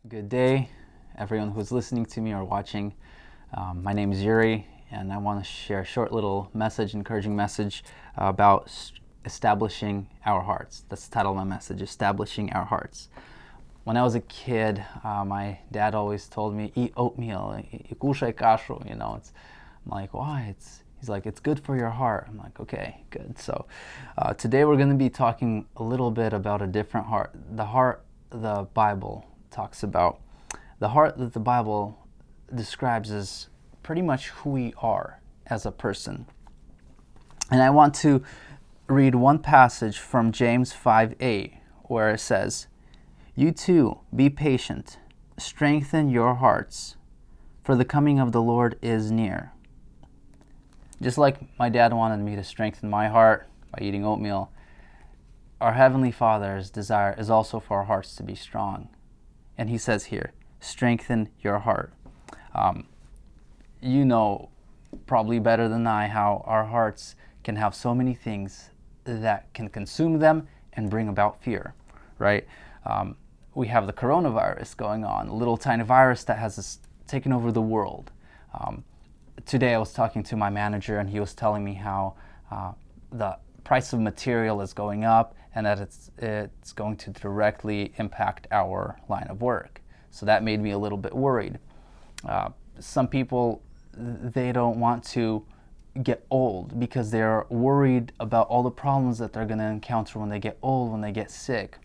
Good day, everyone who's listening to me or watching. My name is Yuriy, and I want to share a short little message, encouraging message about establishing our hearts. That's the title of my message, Establishing Our Hearts. When I was a kid, my dad always told me, eat oatmeal, kushaj kashu, I'm like, why? He's like, it's good for your heart. I'm like, okay, good. So today we're going to be talking a little bit about a different heart. The heart the Bible talks about. The heart that the Bible describes as pretty much who we are as a person. And I want to read one passage from James 5:8 where it says, "You too, be patient, strengthen your hearts, for the coming of the Lord is near." Just like my dad wanted me to strengthen my heart by eating oatmeal, our Heavenly Father's desire is also for our hearts to be strong. And he says here, strengthen your heart. You know probably better than I how our hearts can have so many things that can consume them and bring about fear, right? We have the coronavirus going on, a little tiny virus that has taken over the world. Today I was talking to my manager and he was telling me how the price of material is going up and that it's going to directly impact our line of work. So that made me a little bit worried. Some people, they don't want to get old because they're worried about all the problems that they're going to encounter when they get old, when they get sick.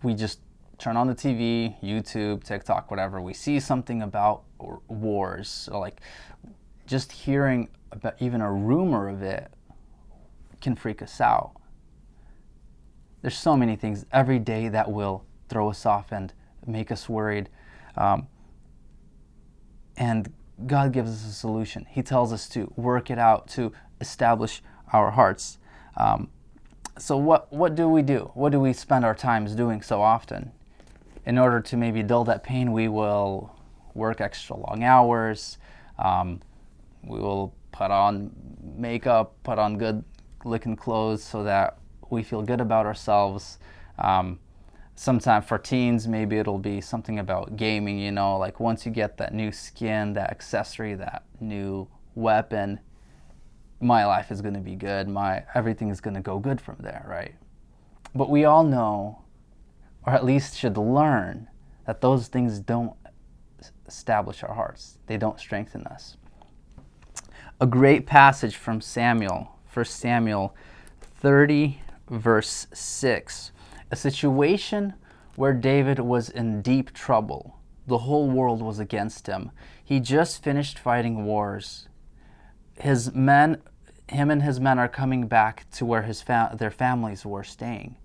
We just turn on the TV, YouTube, TikTok, whatever. We see something about wars. So like just hearing about even a rumor of it can freak us out. There's so many things every day that will throw us off and make us worried. And God gives us a solution. He tells us to work it out, to establish our hearts. So what do we do? What do we spend our times doing so often? In order to maybe dull that pain, we will work extra long hours. We will put on makeup, put on good looking clothes so that we feel good about ourselves. Sometimes for teens, maybe it'll be something about gaming, like once you get that new skin, that accessory, that new weapon, my life is going to be good. Everything is going to go good from there, right? But we all know, or at least should learn, that those things don't establish our hearts. They don't strengthen us. A great passage from Samuel, 1 Samuel 30, verse 6. A situation where David was in deep trouble. The whole world was against him. He just finished fighting wars. Him and his men are coming back to where their families were staying.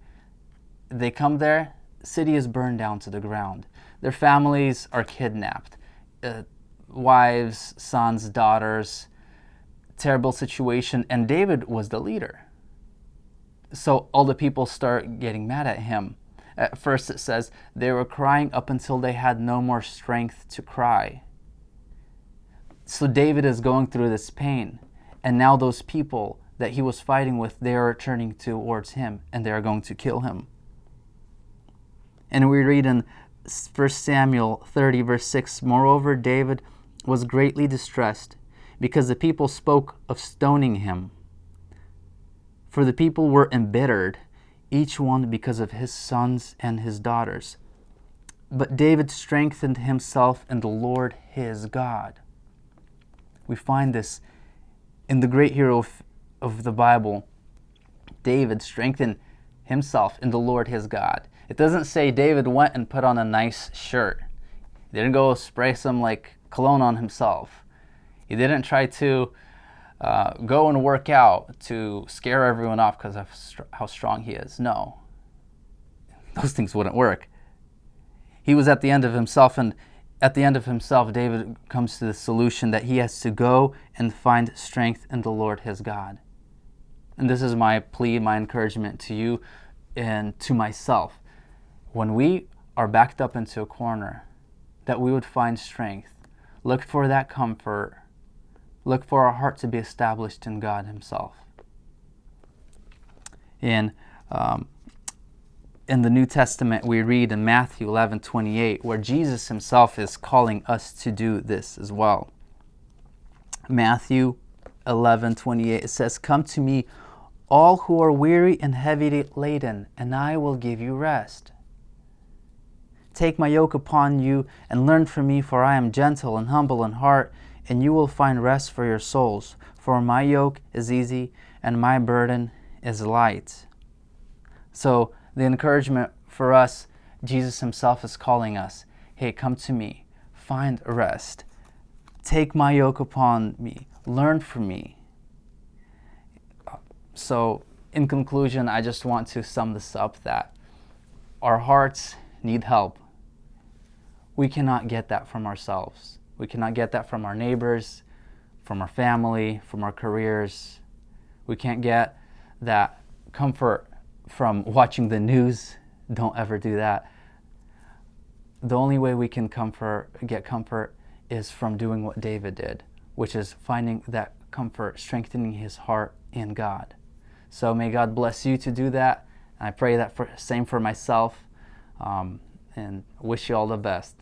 They come there, city is burned down to the ground. Their families are kidnapped. Wives, sons, daughters, terrible situation, and David was the leader. So all the people start getting mad at him. At first it says they were crying up until they had no more strength to cry. So David is going through this pain, and now those people that he was fighting with, they are turning towards him and they are going to kill him. And we read in 1 Samuel 30, verse 6, "Moreover, David was greatly distressed because the people spoke of stoning him. For the people were embittered, each one because of his sons and his daughters. But David strengthened himself in the Lord his God." We find this in the great hero of the Bible. David strengthened himself in the Lord his God. It doesn't say David went and put on a nice shirt. He didn't go spray some cologne on himself. He didn't try to go and work out to scare everyone off because of how strong he is. No. Those things wouldn't work. He was at the end of himself, and at the end of himself, David comes to the solution that he has to go and find strength in the Lord his God. And this is my plea, my encouragement to you and to myself. When we are backed up into a corner, that we would find strength. Look for that comfort. Look for our heart to be established in God himself. In in the New Testament, we read in Matthew 11:28, where Jesus himself is calling us to do this as well. Matthew 11:28, it says, "Come to me, all who are weary and heavy laden, and I will give you rest. Take my yoke upon you and learn from me, for I am gentle and humble in heart, and you will find rest for your souls. For my yoke is easy and my burden is light." So the encouragement for us, Jesus himself is calling us, hey, come to me, find rest. Take my yoke upon me, learn from me. So in conclusion, I just want to sum this up that our hearts need help. We cannot get that from ourselves. We cannot get that from our neighbors, from our family, from our careers. We can't get that comfort from watching the news. Don't ever do that. The only way we can get comfort is from doing what David did, which is finding that comfort, strengthening his heart in God. So may God bless you to do that. I pray that same for myself, and wish you all the best.